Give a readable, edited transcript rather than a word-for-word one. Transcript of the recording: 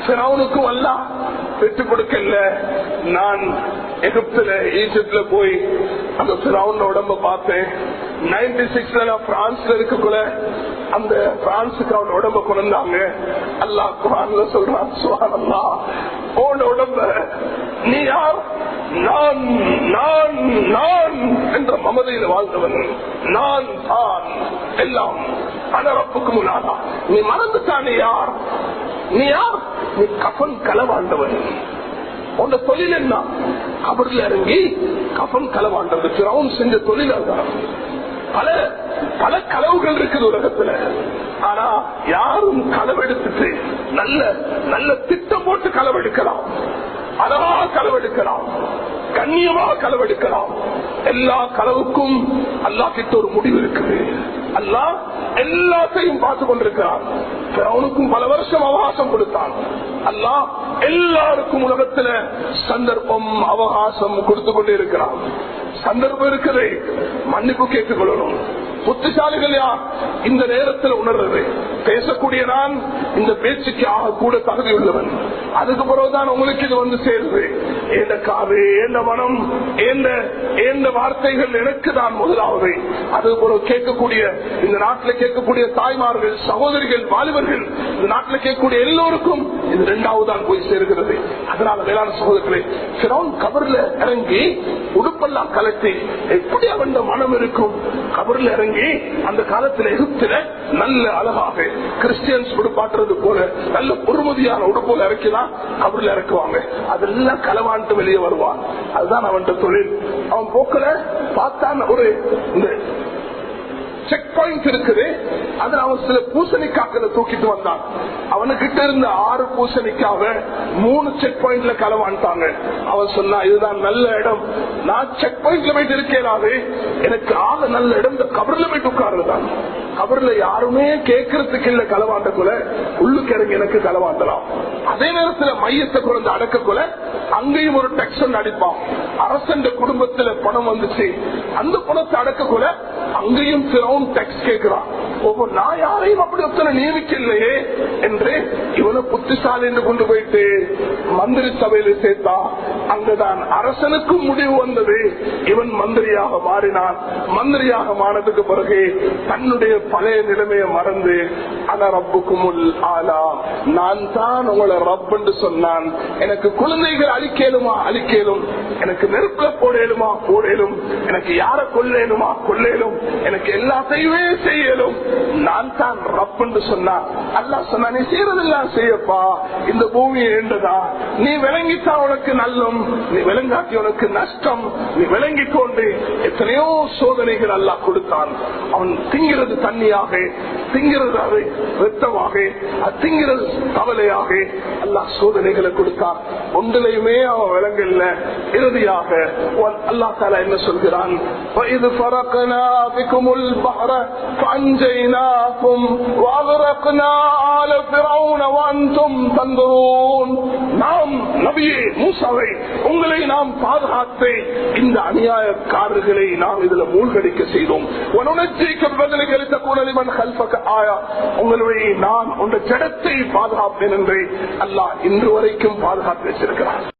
ஃபிரௌனுக்கும் அல்லாஹ் விட்டு கொடுக்கல. நான் எகிப்துல ஈஜிப்ட்ல போய் அந்த ஃபிரௌன் உடம்ப பார்த்தேன். 96 பிரான்ஸ்ல இருக்கக்குள்ள அந்த பிரான்ஸுக்கு அவன் உடம்ப கொண்டாங்க. அல்லாஹ் குர்ஆன்ல சொல்றான், சுப்ஹானல்லாஹ், உன் உடம்ப நீ யார்? நான் நான் நான் என்ற மமதையில் வாழ்ந்தவன், நான் தான் எல்லாம், அனரப்புக்கு முன்னாடா. நீ மறந்துட்டானே யார்? நீ யார்? நீ கஃன் களவாண்டவன். உன் தொழில் என்ன? கபர்ல இறங்கி கஃன் களவாண்டது ஃபிரௌன் செஞ்ச தொழிலாளர். பல பல களவுகள் இருக்குது உலகத்துல. ஆனா யாரும் களவெடுத்துட்டு நல்ல நல்ல திட்டம் போட்டு களவெடுக்கலாம், அழகா களவெடுக்கலாம், கண்ணியமாக களவெடுக்கலாம். எல்லா களவுக்கும் அல்லாஹ் கிட்ட ஒரு முடிவு இருக்குது. அல்லாஹ் எல்லாத்தையும் பார்த்து கொண்டிருக்கிறான். அவனுக்கும் பல வருஷம் அவகாசம் கொடுத்தான். அல்லாஹ் எல்லாருக்கும் உலகத்துல சந்தர்ப்பம் அவகாசம் கொடுத்து கொண்டே இருக்கிறான். சந்தர்ப்பம் இருக்குது, மன்னிப்பு கேட்டுக் கொள்ளணும். புத்திசாலிகள் யார்? இந்த நேரத்தில் உணர்றது. பேசக்கூடிய நான் இந்த பேச்சுக்கு கூட தகுதி உள்ளவன். அதுக்கு பிறகுதான் உங்களுக்கு இது வந்து சேருது. எந்த காது, எந்த மனம், எந்த வார்த்தைகள் எனக்கு தான் முதலாவது. அது போல கேட்கக்கூடிய இந்த நாட்டில் கேட்கக்கூடிய தாய்மார்கள், சகோதரிகள், வாலிபர்கள், இந்த நாட்டில் கேட்கக்கூடிய எல்லோருக்கும் இது இரண்டாவது தான் போய் சேருகிறது. அதனால வேளாண் சகோதரர்களே, ஃபிரௌன் கபர்ல இறங்கி உடுப்பெல்லாம் கலட்டி எப்படி அவன் மனம் இருக்கும்? கபர்ல இறங்கி அந்த காலத்தில் எகிப்தில நல்ல அழகாக கிறிஸ்டியன்ஸ் உடுப்பாட்டுறது போல நல்ல பொறுமதியான உடுப்போல இறக்கிதான் கபர்ல இறக்குவாங்க. அதெல்லாம் களவாண்டு வெளியே வருவான். அதுதான் அவன் தொழில். அவன் போக்கல பார்த்தான் ஒரு செக் பாயிண்ட் இருக்குது. அதுல அவன் சில பூசணிக்காக்களை தூக்கிட்டு வந்தான். அவனுக்கிட்ட இருந்த 6 பூசணிக்காக 3 செக் பாயிண்ட்ல களவாண்டாங்க. அவன் சொன்னா, இதுதான் நல்ல இடம், நான் செக் பாயிண்ட்ல போயிட்டு இருக்கேனாது, எனக்கு ஆக நல்ல இடம் இந்த கபர்ல போயிட்டு உட்காருதான். கபர்ல யாருமே கேட்கறதுக்கு இல்ல களவாண்டக்குள்ள, உள்ளுக்கு இறங்கி எனக்கு களவாண்டலாம். அதே நேரத்தில் மையத்தை குறைந்து அடக்கக்குள்ள அங்கேயும் ஒரு டெக்ஸ் அடிப்பான். அரசன் குடும்பத்துல பணம் வந்துச்சு, அந்த பணத்தை அடக்கக்குள்ள அங்கேயும் டெக்ஸ் கேட்கிறான். ஒவ்வொரு நான் யாரையும் அப்படி ஒருத்தனை நியமிக்கலையே என்று இவனை புத்திசாலி என்று கொண்டு போயிட்டு மந்திரி சபையில சேர்த்தா. அங்கதான் அரசனுக்கும் முடிவு வந்தது. இவன் மந்திரியாக மாறினான். மந்திரியாக மாறதுக்கு பிறகு தன்னுடைய பழைய நிலைமையை மறந்து, ஆனா ரப்புக்குமுல் ஆலா, நான் தான் உங்களை ரப் என்று சொன்னான். எனக்கு குழந்தைகள் அழிக்கலுமா அழிக்கலும், எனக்கு நெருப்புல போடலுமா போடலும், எனக்கு யார கொள்ளேனுமா கொள்ளேலும், எனக்கு எல்லாத்தையுமே செய்யலும், நான் தான் ரப் என்று சொன்னான். அல்லாஹ் சொன்னா, நீ செய்யறதெல்லாம் செய்யப்பா, இந்த பூமி ஏண்டதா, நீ விளங்கிட்டா உனக்கு நல்லம், நீ விளங்காட்டி உனக்கு நஷ்டம், நீ விளங்கிக் கொண்டு எத்தனையோ சோதனைகள் அல்லாஹ் கொடுத்தான். அவன் திங்கிறது தண்ணியாக, திங்கிறது ரத்தமாக, திங்கிறது கவலையாக அல்லாஹ் சோதனைகளை கொடுத்தான். ஒன்றிலையுமே அவன் விளங்கல. இறுதியாக அல்லாஹ் தஆலா என்ன சொல்கிறான்? وَإِذْ فَرَقْنَا بِكُمُ الْبَحْرَ فَأَنْجَيْنَاكُمْ وَأَغْرَقْنَا آلَ فِرْعَوْنَ وَأَنْتُمْ تَنْظُرُونَ. நாம் நபியே மூசாவை உங்களை நாம் பாதுகாத்து இந்த அநியாயக்காரர்களை நாம் இதுல மூழ்கடிக்க செய்தோம். உங்களை நான் உங்க ஜடத்தை பாதுகாப்பேன் என்று அல்லாஹ் இன்று வரைக்கும் பாதுகாத்து வச்சிருக்கிறார்.